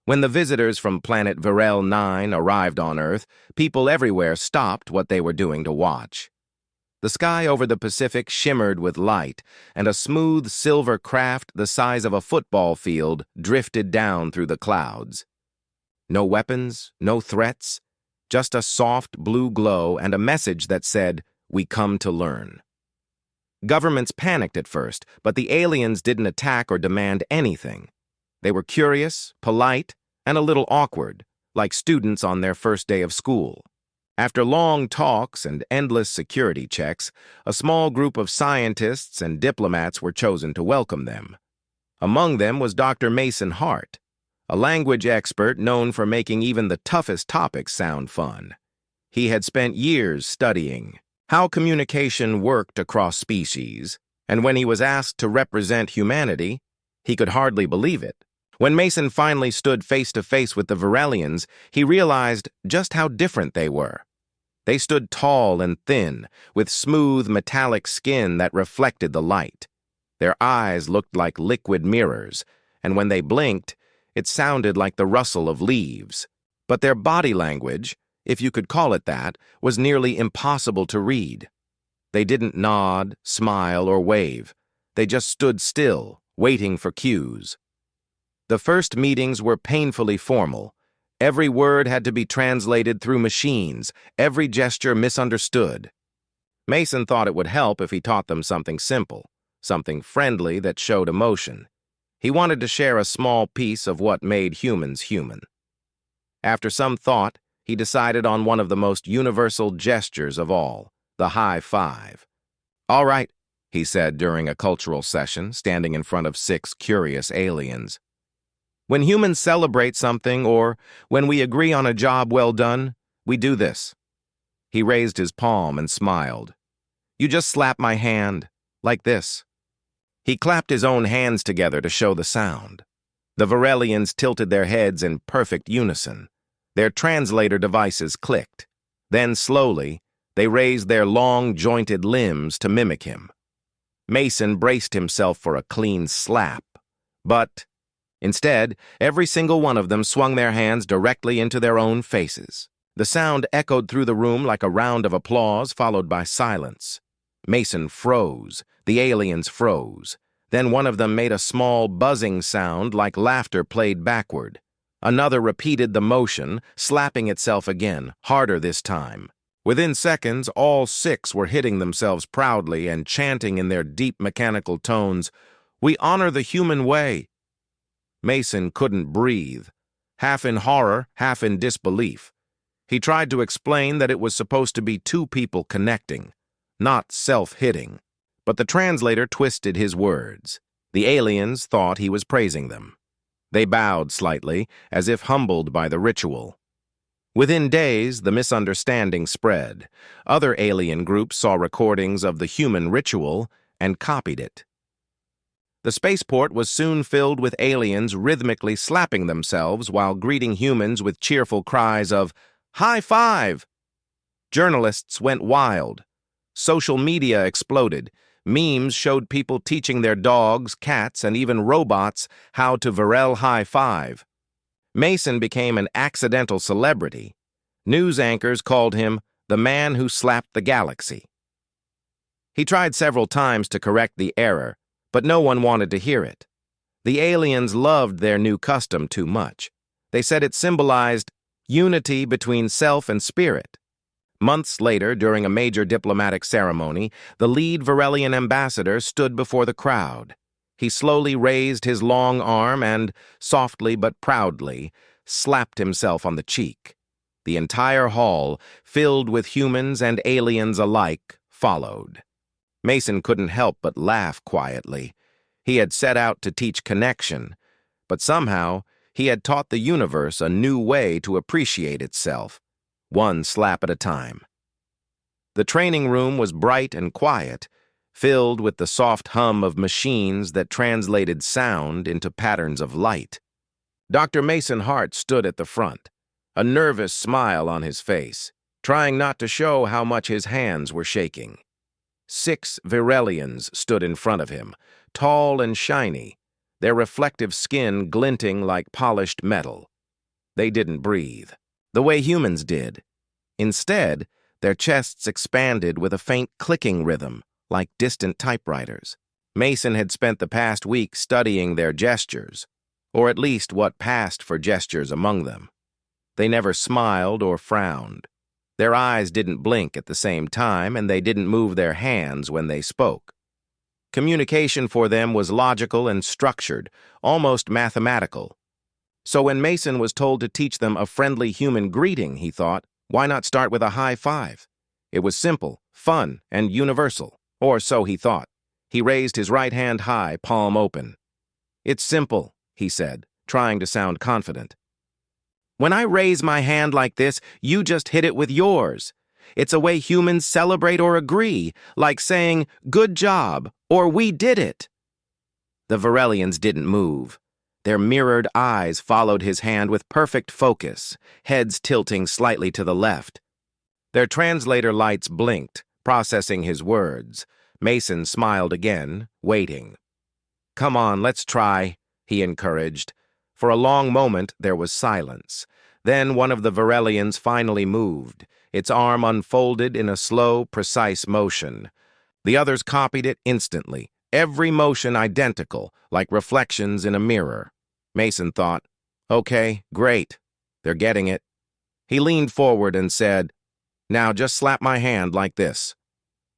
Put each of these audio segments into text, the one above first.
When the visitors from planet Virel 9 arrived on Earth, people everywhere stopped what they were doing to watch. The sky over the Pacific shimmered with light, and a smooth silver craft the size of a football field drifted down through the clouds. No weapons, no threats, just a soft blue glow and a message that said, "We come to learn." Governments panicked at first, but the aliens didn't attack or demand anything. They were curious, polite, and a little awkward, like students on their first day of school. After long talks and endless security checks, a small group of scientists and diplomats were chosen to welcome them. Among them was Dr. Mason Hart, a language expert known for making even the toughest topics sound fun. He had spent years studying how communication worked across species, and when he was asked to represent humanity, he could hardly believe it. When Mason finally stood face to face with the Virelians, he realized just how different they were. They stood tall and thin, with smooth metallic skin that reflected the light. Their eyes looked like liquid mirrors, and when they blinked, it sounded like the rustle of leaves. But their body language, if you could call it that, was nearly impossible to read. They didn't nod, smile, or wave. They just stood still, waiting for cues. The first meetings were painfully formal. Every word had to be translated through machines, every gesture misunderstood. Mason thought it would help if he taught them something simple, something friendly that showed emotion. He wanted to share a small piece of what made humans human. After some thought, he decided on one of the most universal gestures of all, the high five. "All right," he said during a cultural session, standing in front of 6 curious aliens. "When humans celebrate something or when we agree on a job well done, we do this." He raised his palm and smiled. "You just slap my hand, like this." He clapped his own hands together to show the sound. The Virelians tilted their heads in perfect unison. Their translator devices clicked. Then slowly, they raised their long, jointed limbs to mimic him. Mason braced himself for a clean slap, but instead, every single one of them swung their hands directly into their own faces. The sound echoed through the room like a round of applause, followed by silence. Mason froze. The aliens froze. Then one of them made a small buzzing sound like laughter played backward. Another repeated the motion, slapping itself again, harder this time. Within seconds, all 6 were hitting themselves proudly and chanting in their deep mechanical tones, "We honor the human way." Mason couldn't breathe, half in horror, half in disbelief. He tried to explain that it was supposed to be 2 people connecting, not self-hitting. But the translator twisted his words. The aliens thought he was praising them. They bowed slightly, as if humbled by the ritual. Within days, the misunderstanding spread. Other alien groups saw recordings of the human ritual and copied it. The spaceport was soon filled with aliens rhythmically slapping themselves while greeting humans with cheerful cries of, "High five!" Journalists went wild. Social media exploded. Memes showed people teaching their dogs, cats, and even robots how to Virel high five. Mason became an accidental celebrity. News anchors called him the man who slapped the galaxy. He tried several times to correct the error, but no one wanted to hear it. The aliens loved their new custom too much. They said it symbolized unity between self and spirit. Months later, during a major diplomatic ceremony, the lead Virelian ambassador stood before the crowd. He slowly raised his long arm and, softly but proudly, slapped himself on the cheek. The entire hall, filled with humans and aliens alike, followed. Mason couldn't help but laugh quietly. He had set out to teach connection, but somehow he had taught the universe a new way to appreciate itself, one slap at a time. The training room was bright and quiet, filled with the soft hum of machines that translated sound into patterns of light. Dr. Mason Hart stood at the front, a nervous smile on his face, trying not to show how much his hands were shaking. 6 Virelians stood in front of him, tall and shiny, their reflective skin glinting like polished metal. They didn't breathe, the way humans did. Instead, their chests expanded with a faint clicking rhythm, like distant typewriters. Mason had spent the past week studying their gestures, or at least what passed for gestures among them. They never smiled or frowned. Their eyes didn't blink at the same time, and they didn't move their hands when they spoke. Communication for them was logical and structured, almost mathematical. So when Mason was told to teach them a friendly human greeting, he thought, why not start with a high five? It was simple, fun, and universal, or so he thought. He raised his right hand high, palm open. It's simple, he said, trying to sound confident. When I raise my hand like this, you just hit it with yours. It's a way humans celebrate or agree, like saying, good job, or we did it. The Virelians didn't move. Their mirrored eyes followed his hand with perfect focus, heads tilting slightly to the left. Their translator lights blinked, processing his words. Mason smiled again, waiting. Come on, let's try, he encouraged. For a long moment, there was silence. Then one of the Virelians finally moved. Its arm unfolded in a slow, precise motion. The others copied it instantly, every motion identical, like reflections in a mirror. Mason thought, okay, great. They're getting it. He leaned forward and said, now just slap my hand like this.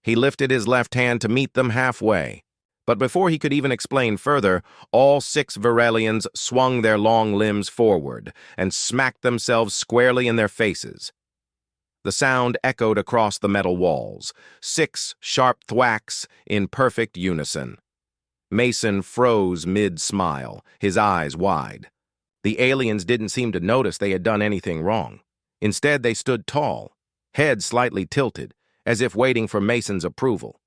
He lifted his left hand to meet them halfway. But before he could even explain further, all 6 Virelians swung their long limbs forward and smacked themselves squarely in their faces. The sound echoed across the metal walls, 6 sharp thwacks in perfect unison. Mason froze mid-smile, his eyes wide. The aliens didn't seem to notice they had done anything wrong. Instead, they stood tall, head slightly tilted, as if waiting for Mason's approval.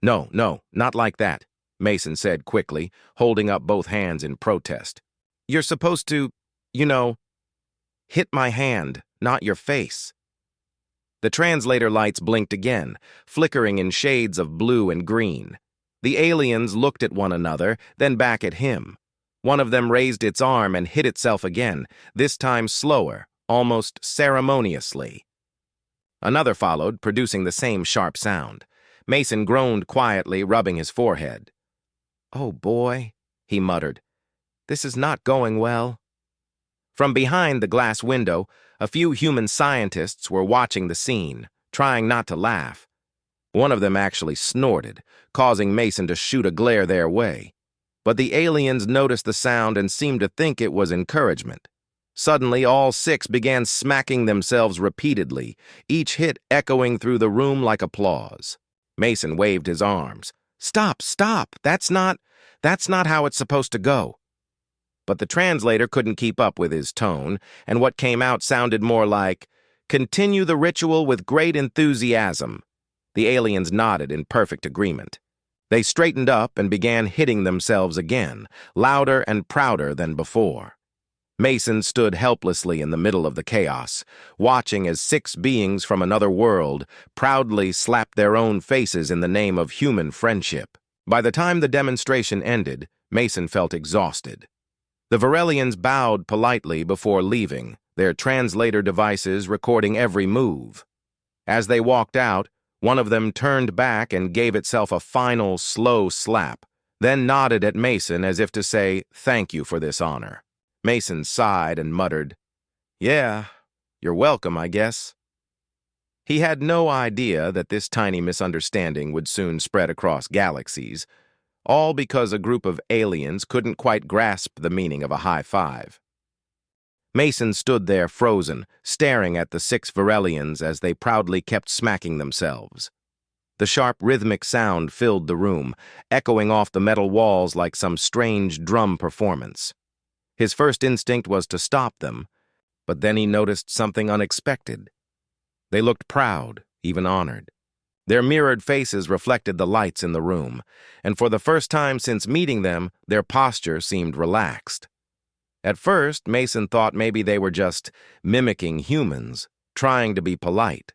No, not like that, Mason said quickly, holding up both hands in protest. You're supposed to, hit my hand, not your face. The translator lights blinked again, flickering in shades of blue and green. The aliens looked at one another, then back at him. One of them raised its arm and hit itself again, this time slower, almost ceremoniously. Another followed, producing the same sharp sound. Mason groaned quietly, rubbing his forehead. Oh boy, he muttered. This is not going well. From behind the glass window, a few human scientists were watching the scene, trying not to laugh. One of them actually snorted, causing Mason to shoot a glare their way. But the aliens noticed the sound and seemed to think it was encouragement. Suddenly, all 6 began smacking themselves repeatedly, each hit echoing through the room like applause. Mason waved his arms. Stop! That's not how it's supposed to go. But the translator couldn't keep up with his tone, and what came out sounded more like, continue the ritual with great enthusiasm. The aliens nodded in perfect agreement. They straightened up and began hitting themselves again, louder and prouder than before. Mason stood helplessly in the middle of the chaos, watching as 6 beings from another world proudly slapped their own faces in the name of human friendship. By the time the demonstration ended, Mason felt exhausted. The Virelians bowed politely before leaving, their translator devices recording every move. As they walked out, one of them turned back and gave itself a final, slow slap, then nodded at Mason as if to say, thank you for this honor. Mason sighed and muttered, yeah, you're welcome, I guess. He had no idea that this tiny misunderstanding would soon spread across galaxies, all because a group of aliens couldn't quite grasp the meaning of a high five. Mason stood there frozen, staring at the 6 Virelians as they proudly kept smacking themselves. The sharp rhythmic sound filled the room, echoing off the metal walls like some strange drum performance. His first instinct was to stop them, but then he noticed something unexpected. They looked proud, even honored. Their mirrored faces reflected the lights in the room, and for the first time since meeting them, their posture seemed relaxed. At first, Mason thought maybe they were just mimicking humans, trying to be polite.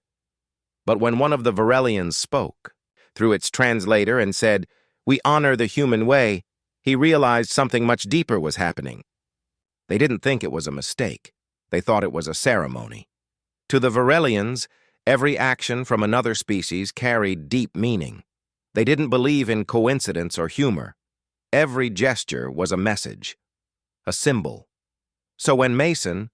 But when one of the Virelians spoke, through its translator, and said, "We honor the human way," he realized something much deeper was happening. They didn't think it was a mistake. They thought it was a ceremony. To the Virelians, every action from another species carried deep meaning. They didn't believe in coincidence or humor. Every gesture was a message, a symbol. So when Mason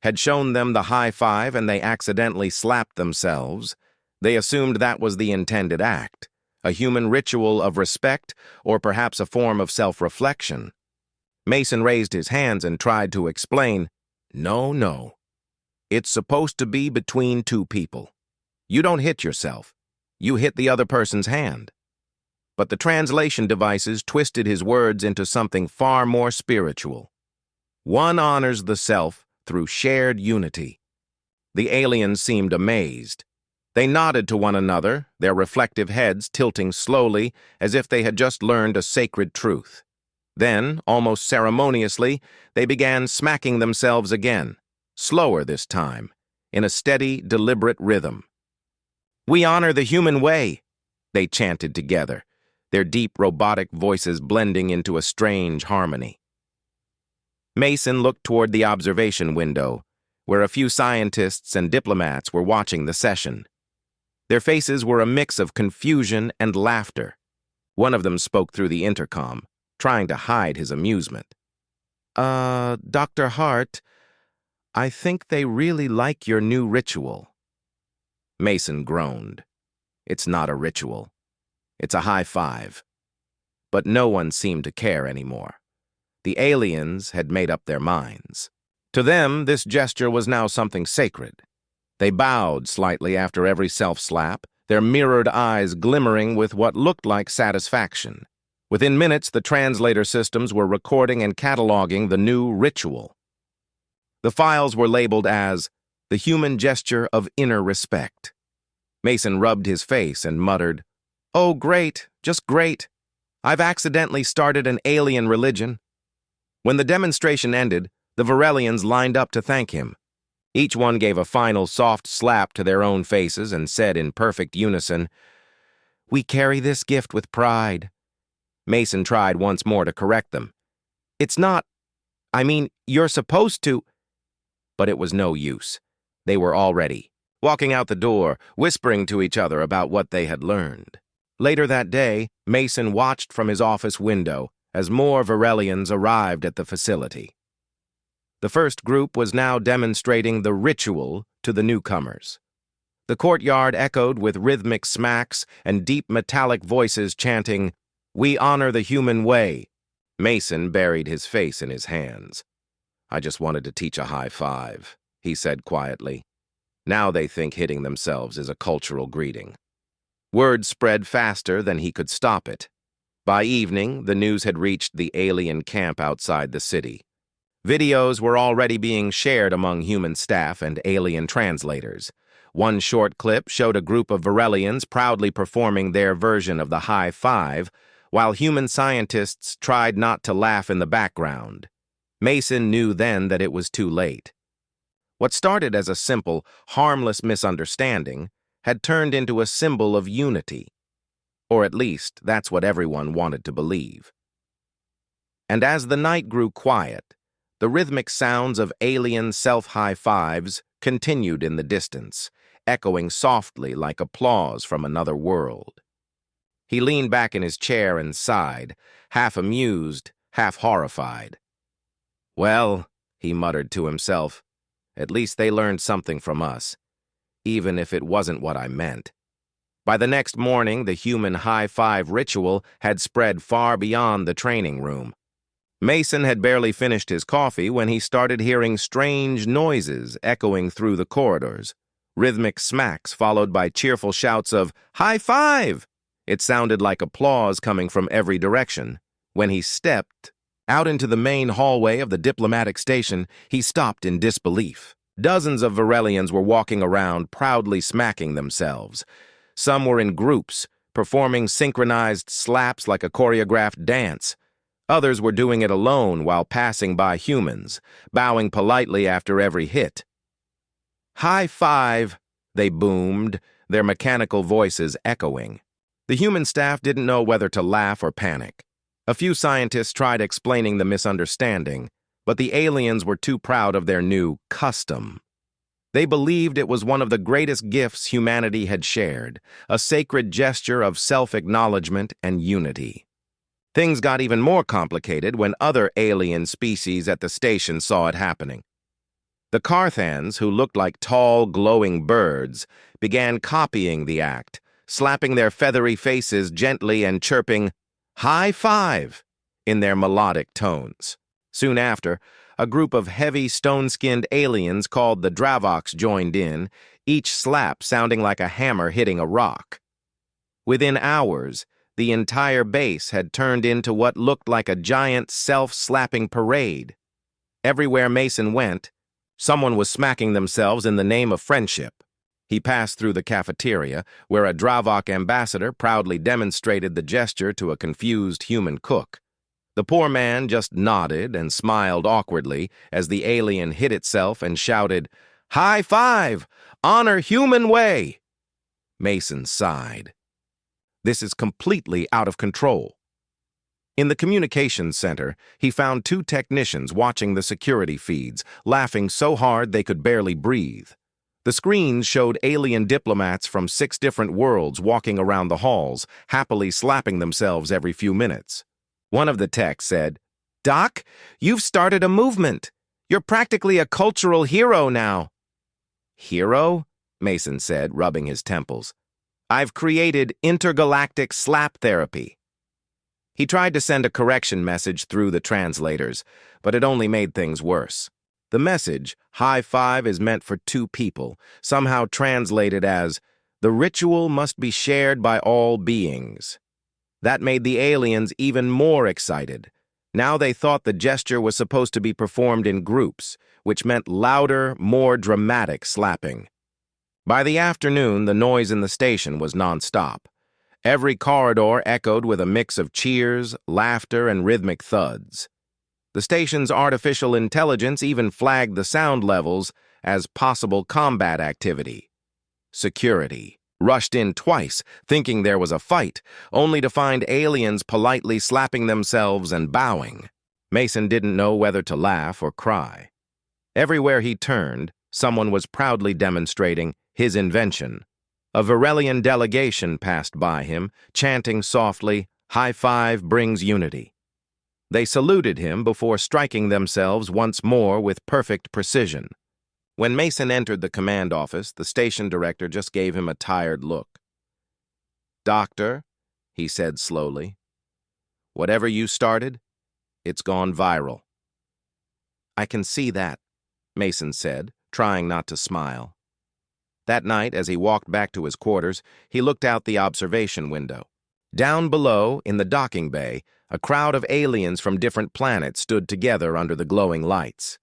had shown them the high five and they accidentally slapped themselves, they assumed that was the intended act, a human ritual of respect or perhaps a form of self-reflection. Mason raised his hands and tried to explain, No. It's supposed to be between two people. You don't hit yourself. You hit the other person's hand. But the translation devices twisted his words into something far more spiritual. One honors the self through shared unity. The aliens seemed amazed. They nodded to one another, their reflective heads tilting slowly as if they had just learned a sacred truth. Then, almost ceremoniously, they began smacking themselves again, slower this time, in a steady, deliberate rhythm. "We honor the human way," they chanted together, their deep robotic voices blending into a strange harmony. Mason looked toward the observation window, where a few scientists and diplomats were watching the session. Their faces were a mix of confusion and laughter. One of them spoke through the intercom, trying to hide his amusement. Dr. Hart, I think they really like your new ritual." Mason groaned. It's not a ritual. It's a high five. But no one seemed to care anymore. The aliens had made up their minds. To them, this gesture was now something sacred. They bowed slightly after every self-slap, their mirrored eyes glimmering with what looked like satisfaction. Within minutes, the translator systems were recording and cataloging the new ritual. The files were labeled as the human gesture of inner respect. Mason rubbed his face and muttered, "Oh, great, just great. I've accidentally started an alien religion." When the demonstration ended, the Virelians lined up to thank him. Each one gave a final soft slap to their own faces and said in perfect unison, "We carry this gift with pride." Mason tried once more to correct them. "It's not, you're supposed to—" But it was no use. They were already walking out the door, whispering to each other about what they had learned. Later that day, Mason watched from his office window as more Virelians arrived at the facility. The first group was now demonstrating the ritual to the newcomers. The courtyard echoed with rhythmic smacks and deep metallic voices chanting, "We honor the human way." Mason buried his face in his hands. "I just wanted to teach a high five," he said quietly. "Now they think hitting themselves is a cultural greeting." Word spread faster than he could stop it. By evening, the news had reached the alien camp outside the city. Videos were already being shared among human staff and alien translators. One short clip showed a group of Virelians proudly performing their version of the high five, while human scientists tried not to laugh in the background. Mason knew then that it was too late. What started as a simple, harmless misunderstanding had turned into a symbol of unity. Or at least, that's what everyone wanted to believe. And as the night grew quiet, the rhythmic sounds of alien self-high fives continued in the distance, echoing softly like applause from another world. He leaned back in his chair and sighed, half amused, half horrified. "Well," he muttered to himself, "at least they learned something from us, even if it wasn't what I meant." By the next morning, the human high five ritual had spread far beyond the training room. Mason had barely finished his coffee when he started hearing strange noises echoing through the corridors. Rhythmic smacks followed by cheerful shouts of, "High five!" It sounded like applause coming from every direction. When he stepped out into the main hallway of the diplomatic station, he stopped in disbelief. Dozens of Virelians were walking around, proudly smacking themselves. Some were in groups, performing synchronized slaps like a choreographed dance. Others were doing it alone while passing by humans, bowing politely after every hit. "High five," they boomed, their mechanical voices echoing. The human staff didn't know whether to laugh or panic. A few scientists tried explaining the misunderstanding, But the aliens were too proud of their new custom. They believed it was one of the greatest gifts humanity had shared, a sacred gesture of self-acknowledgement and unity. Things got even more complicated when other alien species at the station saw it happening. The Carthans, who looked like tall, glowing birds, began copying the act, slapping their feathery faces gently and chirping, "High five," in their melodic tones. Soon after, a group of heavy, stone-skinned aliens called the Dravox joined in, each slap sounding like a hammer hitting a rock. Within hours, the entire base had turned into what looked like a giant self-slapping parade. Everywhere Mason went, someone was smacking themselves in the name of friendship. He passed through the cafeteria, where a Dravok ambassador proudly demonstrated the gesture to a confused human cook. The poor man just nodded and smiled awkwardly as the alien hit itself and shouted, "High five! Honor human way!" Mason sighed. This is completely out of control. In the communications center, he found two technicians watching the security feeds, laughing so hard they could barely breathe. The screens showed alien diplomats from 6 different worlds walking around the halls, happily slapping themselves every few minutes. One of the techs said, "Doc, you've started a movement. You're practically a cultural hero now." "Hero?" Mason said, rubbing his temples. "I've created intergalactic slap therapy." He tried to send a correction message through the translators, but it only made things worse. The message, "High five," is meant for 2 people, somehow translated as, "The ritual must be shared by all beings." That made the aliens even more excited. Now they thought the gesture was supposed to be performed in groups, which meant louder, more dramatic slapping. By the afternoon, the noise in the station was nonstop. Every corridor echoed with a mix of cheers, laughter, and rhythmic thuds. The station's artificial intelligence even flagged the sound levels as possible combat activity. Security rushed in twice, thinking there was a fight, only to find aliens politely slapping themselves and bowing. Mason didn't know whether to laugh or cry. Everywhere he turned, someone was proudly demonstrating his invention. A Virelian delegation passed by him, chanting softly, "High five brings unity." They saluted him before striking themselves once more with perfect precision. When Mason entered the command office, the station director just gave him a tired look. "Doctor," he said slowly, "whatever you started, it's gone viral." "I can see that," Mason said, trying not to smile. That night, as he walked back to his quarters, he looked out the observation window. Down below, in the docking bay, a crowd of aliens from different planets stood together under the glowing lights.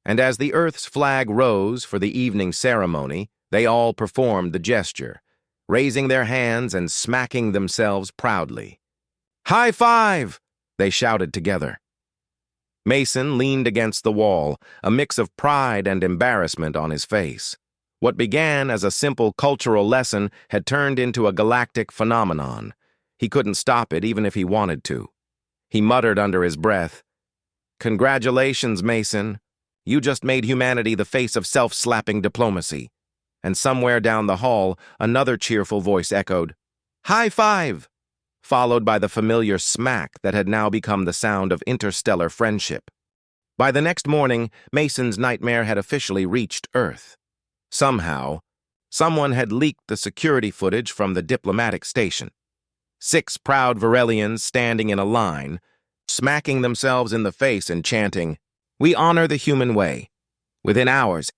And as the Earth's flag rose for the evening ceremony, they all performed the gesture, raising their hands and smacking themselves proudly. "High five!" they shouted together. Mason leaned against the wall, a mix of pride and embarrassment on his face. What began as a simple cultural lesson had turned into a galactic phenomenon. He couldn't stop it even if he wanted to. He muttered under his breath, "Congratulations, Mason. You just made humanity the face of self-slapping diplomacy." And somewhere down the hall, another cheerful voice echoed, "High five!" followed by the familiar smack that had now become the sound of interstellar friendship. By the next morning, Mason's nightmare had officially reached Earth. Somehow, someone had leaked the security footage from the diplomatic station. 6 proud Virelians standing in a line, smacking themselves in the face and chanting, "We honor the human way." Within hours,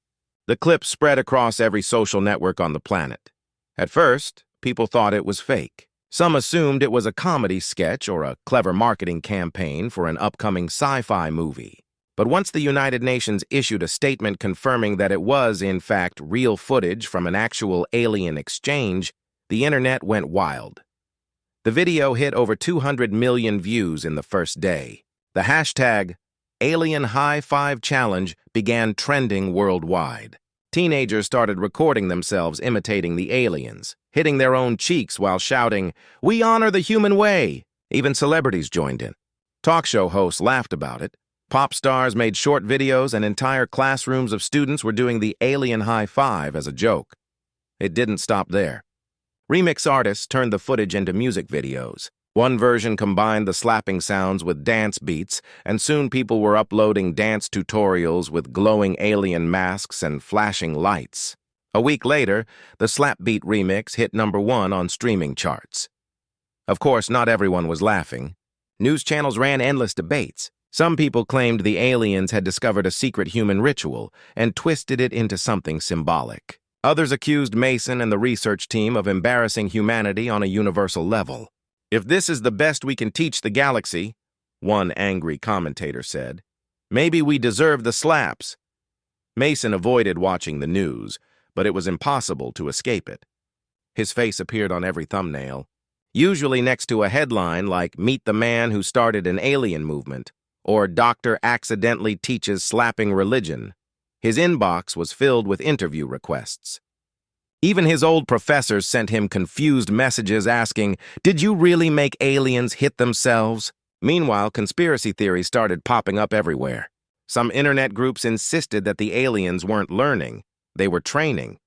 the clip spread across every social network on the planet. At first, people thought it was fake. Some assumed it was a comedy sketch or a clever marketing campaign for an upcoming sci-fi movie. But once the United Nations issued a statement confirming that it was, in fact, real footage from an actual alien exchange, the internet went wild. The video hit over 200 million views in the first day. The hashtag Alien High Five Challenge began trending worldwide. Teenagers started recording themselves imitating the aliens, hitting their own cheeks while shouting, "We honor the human way." Even celebrities joined in. Talk show hosts laughed about it. Pop stars made short videos, and entire classrooms of students were doing the alien high five as a joke. It didn't stop there. Remix artists turned the footage into music videos. One version combined the slapping sounds with dance beats, and soon people were uploading dance tutorials with glowing alien masks and flashing lights. A week later, the slap beat remix hit #1 on streaming charts. Of course, not everyone was laughing. News channels ran endless debates. Some people claimed the aliens had discovered a secret human ritual and twisted it into something symbolic. Others accused Mason and the research team of embarrassing humanity on a universal level. "If this is the best we can teach the galaxy," one angry commentator said, "maybe we deserve the slaps." Mason avoided watching the news, but it was impossible to escape it. His face appeared on every thumbnail, usually next to a headline like "Meet the Man Who Started an Alien Movement" or "Doctor Accidentally Teaches Slapping Religion." His inbox was filled with interview requests. Even his old professors sent him confused messages asking, "Did you really make aliens hit themselves?" Meanwhile, conspiracy theories started popping up everywhere. Some internet groups insisted that the aliens weren't learning, they were training.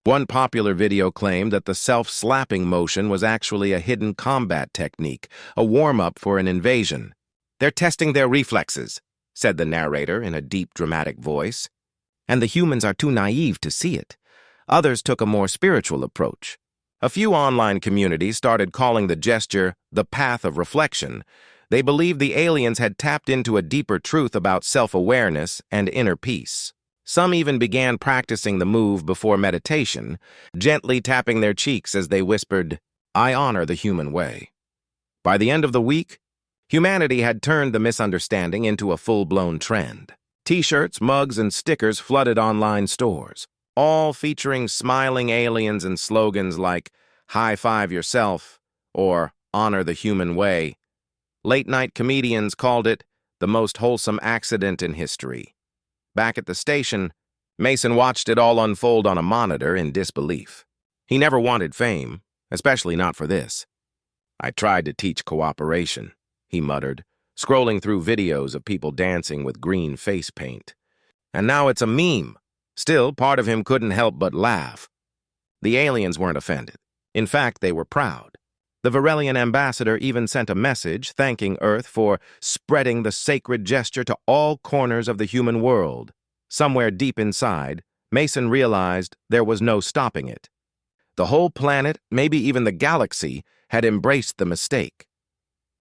One popular video claimed that the self-slapping motion was actually a hidden combat technique, a warm-up for an invasion. "They're testing their reflexes," said the narrator in a deep, dramatic voice. "And the humans are too naive to see it." Others took a more spiritual approach. A few online communities started calling the gesture the path of reflection. They believed the aliens had tapped into a deeper truth about self-awareness and inner peace. Some even began practicing the move before meditation, gently tapping their cheeks as they whispered, "I honor the human way." By the end of the week, humanity had turned the misunderstanding into a full-blown trend. T-shirts, mugs, and stickers flooded online stores, all featuring smiling aliens and slogans like "High five yourself" or "Honor the human way." Late-night comedians called it the most wholesome accident in history. Back at the station, Mason watched it all unfold on a monitor in disbelief. He never wanted fame, especially not for this. "I tried to teach cooperation," he muttered, scrolling through videos of people dancing with green face paint. "And now it's a meme." Still, part of him couldn't help but laugh. The aliens weren't offended. In fact, they were proud. The Virelian ambassador even sent a message thanking Earth for spreading the sacred gesture to all corners of the human world. Somewhere deep inside, Mason realized there was no stopping it. The whole planet, maybe even the galaxy, had embraced the mistake.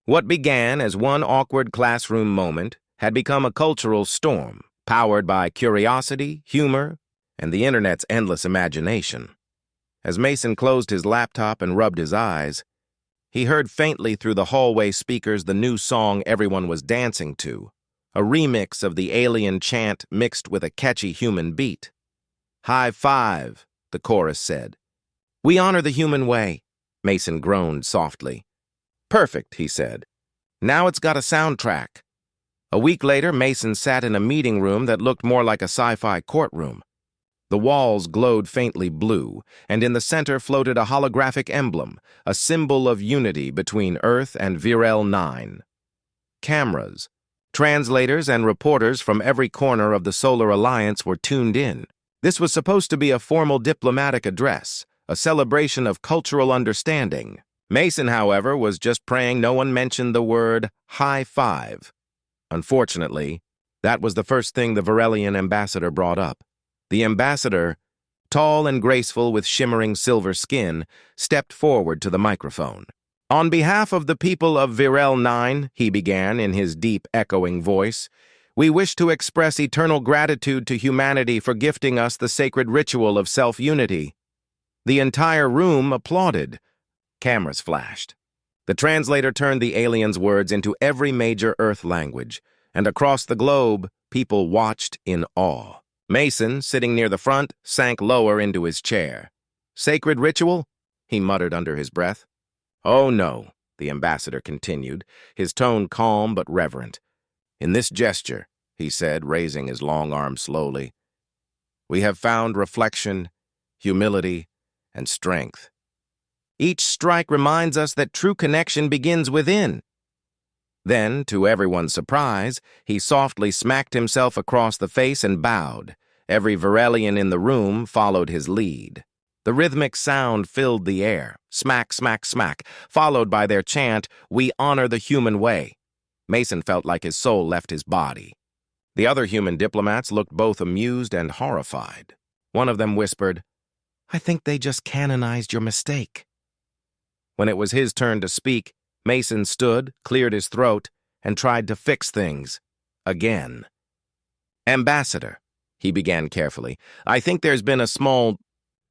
What began as one awkward classroom moment had become a cultural storm, powered by curiosity, humor, and the internet's endless imagination. As Mason closed his laptop and rubbed his eyes, he heard faintly through the hallway speakers the new song everyone was dancing to, a remix of the alien chant mixed with a catchy human beat. "High five," the chorus said. "We honor the human way," Mason groaned softly. "Perfect," he said. "Now it's got a soundtrack." A week later, Mason sat in a meeting room that looked more like a sci-fi courtroom. The walls glowed faintly blue, and in the center floated a holographic emblem, a symbol of unity between Earth and Virel 9. Cameras, translators, and reporters from every corner of the Solar Alliance were tuned in. This was supposed to be a formal diplomatic address, a celebration of cultural understanding. Mason, however, was just praying no one mentioned the word high five. Unfortunately, that was the first thing the Virelian ambassador brought up. The ambassador, tall and graceful with shimmering silver skin, stepped forward to the microphone. "On behalf of the people of Virel 9, he began in his deep, echoing voice, "we wish to express eternal gratitude to humanity for gifting us the sacred ritual of self-unity." The entire room applauded. Cameras flashed. The translator turned the aliens' words into every major Earth language, and across the globe, people watched in awe. Mason, sitting near the front, sank lower into his chair. "Sacred ritual?" he muttered under his breath. "Oh no," the ambassador continued, his tone calm but reverent. "In this gesture," he said, raising his long arm slowly, "we have found reflection, humility, and strength. Each strike reminds us that true connection begins within." Then, to everyone's surprise, he softly smacked himself across the face and bowed. Every Virelian in the room followed his lead. The rhythmic sound filled the air, smack, smack, smack, followed by their chant, "We honor the human way." Mason felt like his soul left his body. The other human diplomats looked both amused and horrified. One of them whispered, "I think they just canonized your mistake." When it was his turn to speak, Mason stood, cleared his throat, and tried to fix things. Again. "Ambassador," he began carefully, "I think there's been a small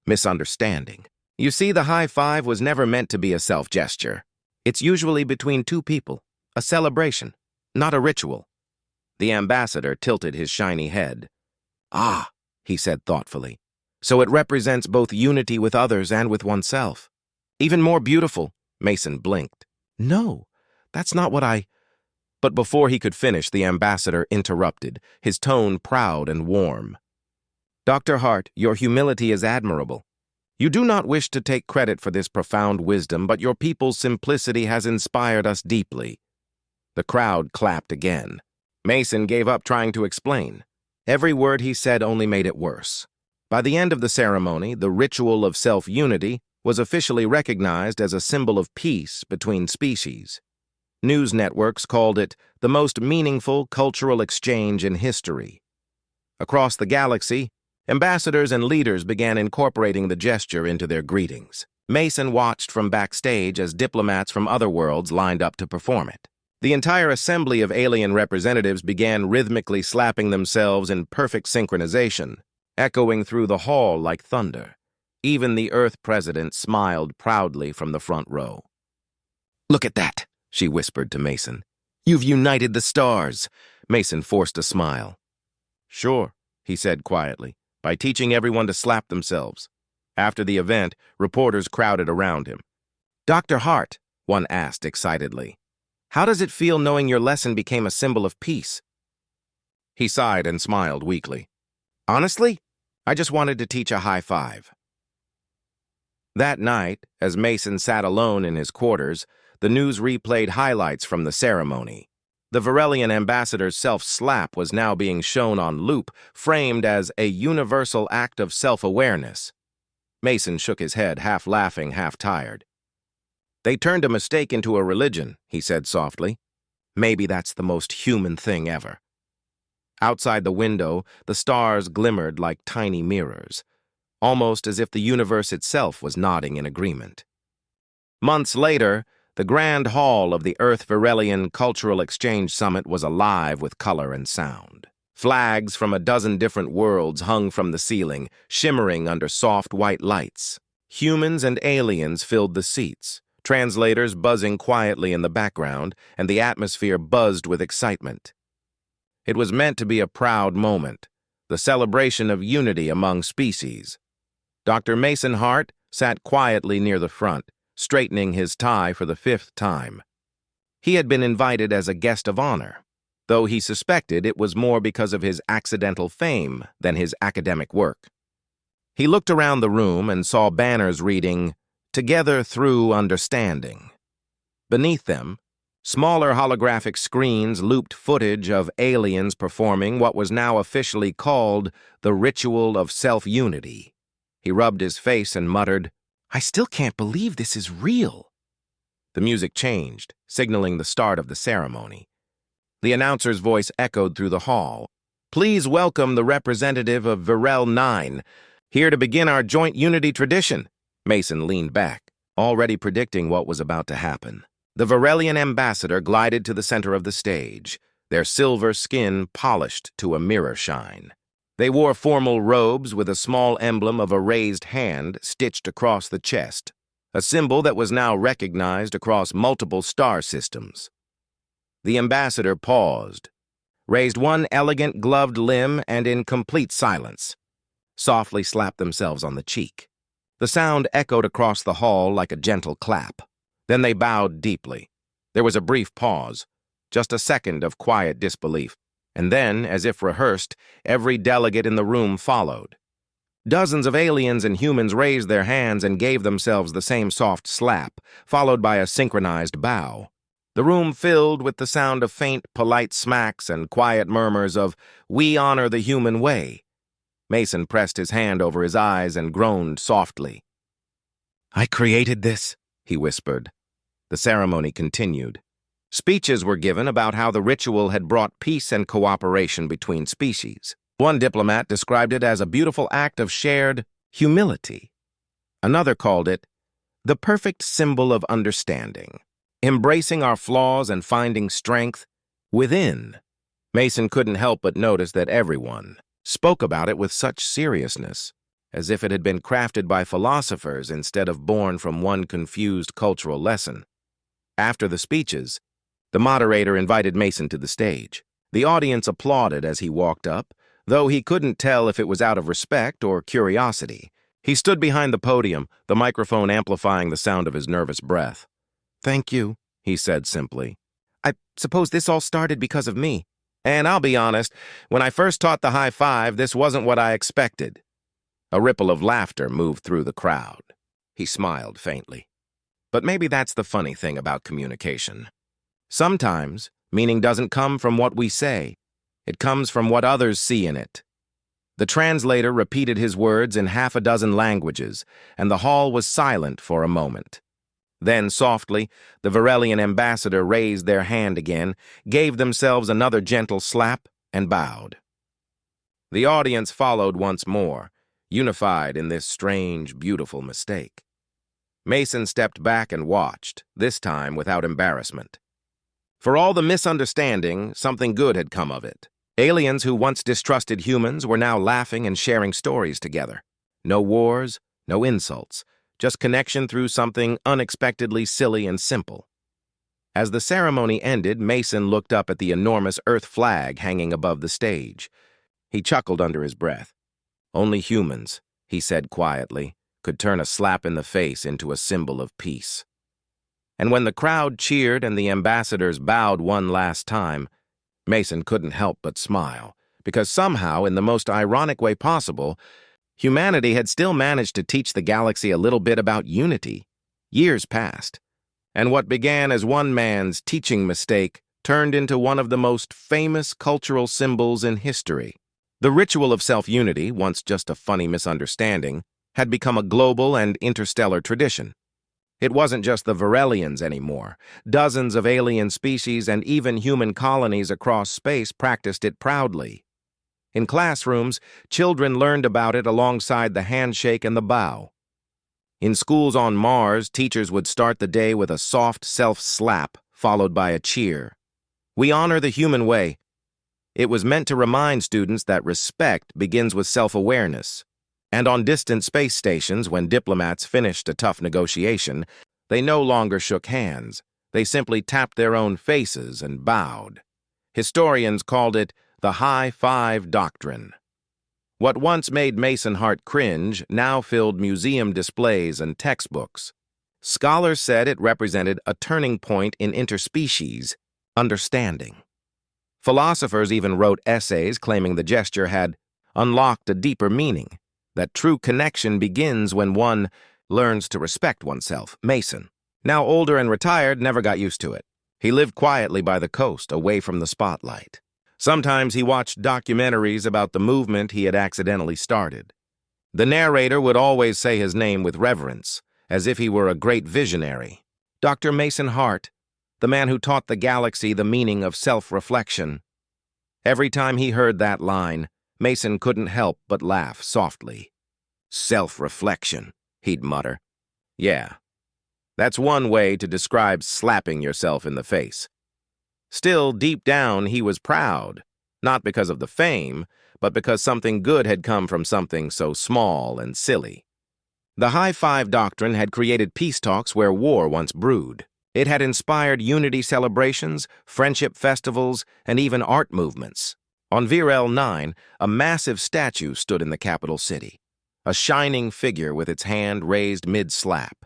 misunderstanding. You see, the high five was never meant to be a self-gesture. It's usually between two people, a celebration, not a ritual." The ambassador tilted his shiny head. "Ah," he said thoughtfully, "so it represents both unity with others and with oneself. Even more beautiful." Mason blinked. "No, that's not what I—" But before he could finish, the ambassador interrupted, his tone proud and warm. "Dr. Hart, your humility is admirable. You do not wish to take credit for this profound wisdom, but your people's simplicity has inspired us deeply." The crowd clapped again. Mason gave up trying to explain. Every word he said only made it worse. By the end of the ceremony, the ritual of self-unity was officially recognized as a symbol of peace between species. News networks called it the most meaningful cultural exchange in history. Across the galaxy, ambassadors and leaders began incorporating the gesture into their greetings. Mason watched from backstage as diplomats from other worlds lined up to perform it. The entire assembly of alien representatives began rhythmically slapping themselves in perfect synchronization, echoing through the hall like thunder. Even the Earth president smiled proudly from the front row. "Look at that," she whispered to Mason. "You've united the stars." Mason forced a smile. "Sure," he said quietly, "by teaching everyone to slap themselves." After the event, reporters crowded around him. "Dr. Hart," one asked excitedly, "how does it feel knowing your lesson became a symbol of peace?" He sighed and smiled weakly. "Honestly, I just wanted to teach a high five." That night, as Mason sat alone in his quarters, the news replayed highlights from the ceremony. The Virelian ambassador's self-slap was now being shown on loop, framed as a universal act of self-awareness. Mason shook his head, half laughing, half tired. "They turned a mistake into a religion," he said softly. "Maybe that's the most human thing ever." Outside the window, the stars glimmered like tiny mirrors, almost as if the universe itself was nodding in agreement. Months later, the grand hall of the Earth-Virelian Cultural Exchange Summit was alive with color and sound. Flags from a dozen different worlds hung from the ceiling, shimmering under soft white lights. Humans and aliens filled the seats, translators buzzing quietly in the background, and the atmosphere buzzed with excitement. It was meant to be a proud moment, the celebration of unity among species. Dr. Mason Hart sat quietly near the front, straightening his tie for the 5th time. He had been invited as a guest of honor, though he suspected it was more because of his accidental fame than his academic work. He looked around the room and saw banners reading, "Together through understanding." Beneath them, smaller holographic screens looped footage of aliens performing what was now officially called the ritual of self-unity. He rubbed his face and muttered, "I still can't believe this is real." The music changed, signaling the start of the ceremony. The announcer's voice echoed through the hall. "Please welcome the representative of Virel 9, here to begin our joint unity tradition." Mason leaned back, already predicting what was about to happen. The Virelian ambassador glided to the center of the stage, their silver skin polished to a mirror shine. They wore formal robes with a small emblem of a raised hand stitched across the chest, a symbol that was now recognized across multiple star systems. The ambassador paused, raised one elegant gloved limb, and in complete silence, softly slapped themselves on the cheek. The sound echoed across the hall like a gentle clap. Then they bowed deeply. There was a brief pause, just a second of quiet disbelief, and then, as if rehearsed, every delegate in the room followed. Dozens of aliens and humans raised their hands and gave themselves the same soft slap, followed by a synchronized bow. The room filled with the sound of faint, polite smacks and quiet murmurs of, "We honor the human way." Mason pressed his hand over his eyes and groaned softly. "I created this," he whispered. The ceremony continued. Speeches were given about how the ritual had brought peace and cooperation between species. One diplomat described it as a beautiful act of shared humility. Another called it the perfect symbol of understanding, embracing our flaws and finding strength within. Mason couldn't help but notice that everyone spoke about it with such seriousness, as if it had been crafted by philosophers instead of born from one confused cultural lesson. After the speeches, the moderator invited Mason to the stage. The audience applauded as he walked up, though he couldn't tell if it was out of respect or curiosity. He stood behind the podium, the microphone amplifying the sound of his nervous breath. "Thank you," he said simply. "I suppose this all started because of me. And I'll be honest, when I first taught the high five, this wasn't what I expected." A ripple of laughter moved through the crowd. He smiled faintly. But maybe that's the funny thing about communication. Sometimes, meaning doesn't come from what we say. It comes from what others see in it. The translator repeated his words in half a dozen languages, and the hall was silent for a moment. Then, softly, the Virelian ambassador raised their hand again, gave themselves another gentle slap, and bowed. The audience followed once more, unified in this strange, beautiful mistake. Mason stepped back and watched, this time without embarrassment. For all the misunderstanding, something good had come of it. Aliens who once distrusted humans were now laughing and sharing stories together. No wars, no insults, just connection through something unexpectedly silly and simple. As the ceremony ended, Mason looked up at the enormous Earth flag hanging above the stage. He chuckled under his breath. Only humans, he said quietly, could turn a slap in the face into a symbol of peace. And when the crowd cheered and the ambassadors bowed one last time, Mason couldn't help but smile, because somehow, in the most ironic way possible, humanity had still managed to teach the galaxy a little bit about unity. Years passed, and what began as one man's teaching mistake turned into one of the most famous cultural symbols in history. The ritual of self-unity, once just a funny misunderstanding, had become a global and interstellar tradition. It wasn't just the Virelians anymore. Dozens of alien species and even human colonies across space practiced it proudly. In classrooms, children learned about it alongside the handshake and the bow. In schools on Mars, teachers would start the day with a soft self-slap, followed by a cheer. "We honor the human way." It was meant to remind students that respect begins with self-awareness. And on distant space stations, when diplomats finished a tough negotiation, they no longer shook hands. They simply tapped their own faces and bowed. Historians called it the High Five Doctrine. What once made Mason Hart cringe now filled museum displays and textbooks. Scholars said it represented a turning point in interspecies understanding. Philosophers even wrote essays claiming the gesture had unlocked a deeper meaning, that true connection begins when one learns to respect oneself. Mason, now older and retired, never got used to it. He lived quietly by the coast, away from the spotlight. Sometimes he watched documentaries about the movement he had accidentally started. The narrator would always say his name with reverence, as if he were a great visionary. Dr. Mason Hart, the man who taught the galaxy the meaning of self-reflection. Every time he heard that line, Mason couldn't help but laugh softly. "Self-reflection," he'd mutter. Yeah, that's one way to describe slapping yourself in the face. Still, deep down, he was proud, not because of the fame, but because something good had come from something so small and silly. The High Five Doctrine had created peace talks where war once brewed. It had inspired unity celebrations, friendship festivals, and even art movements. On Virel 9, a massive statue stood in the capital city, a shining figure with its hand raised mid-slap.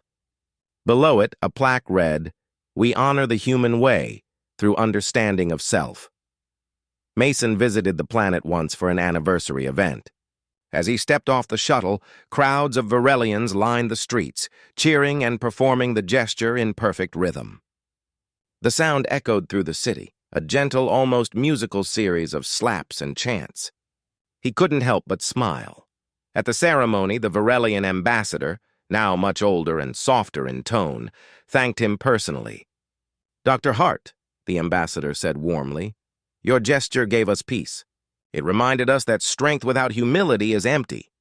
Below it, a plaque read, "We honor the human way through understanding of self." Mason visited the planet once for an anniversary event. As he stepped off the shuttle, crowds of Virelians lined the streets, cheering and performing the gesture in perfect rhythm. The sound echoed through the city, a gentle, almost musical series of slaps and chants. He couldn't help but smile. At the ceremony, the Virelian ambassador, now much older and softer in tone, thanked him personally. "Dr. Hart," the ambassador said warmly, "your gesture gave us peace. It reminded us that strength without humility is empty."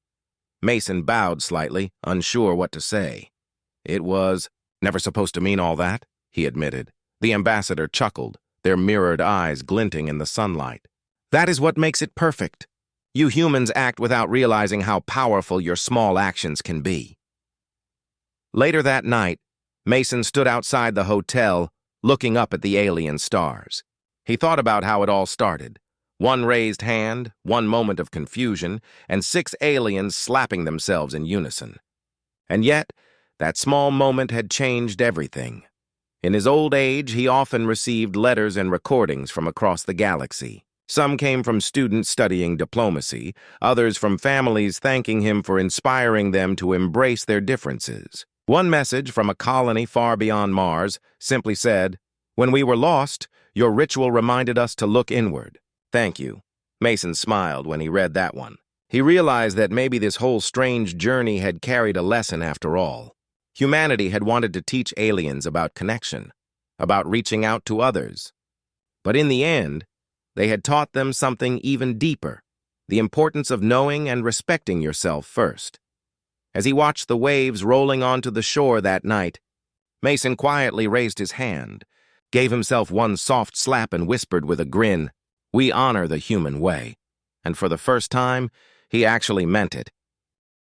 Mason bowed slightly, unsure what to say. "It was never supposed to mean all that," he admitted. The ambassador chuckled, their mirrored eyes glinting in the sunlight. "That is what makes it perfect. You humans act without realizing how powerful your small actions can be." Later that night, Mason stood outside the hotel, looking up at the alien stars. He thought about how it all started. One raised hand, one moment of confusion, and 6 aliens slapping themselves in unison. And yet, that small moment had changed everything. In his old age, he often received letters and recordings from across the galaxy. Some came from students studying diplomacy, others from families thanking him for inspiring them to embrace their differences. One message from a colony far beyond Mars simply said, "When we were lost, your ritual reminded us to look inward. Thank you." Mason smiled when he read that one. He realized that maybe this whole strange journey had carried a lesson after all. Humanity had wanted to teach aliens about connection, about reaching out to others. But in the end, they had taught them something even deeper, the importance of knowing and respecting yourself first. As he watched the waves rolling onto the shore that night, Mason quietly raised his hand, gave himself one soft slap and whispered with a grin, "We honor the human way." And for the first time, he actually meant it.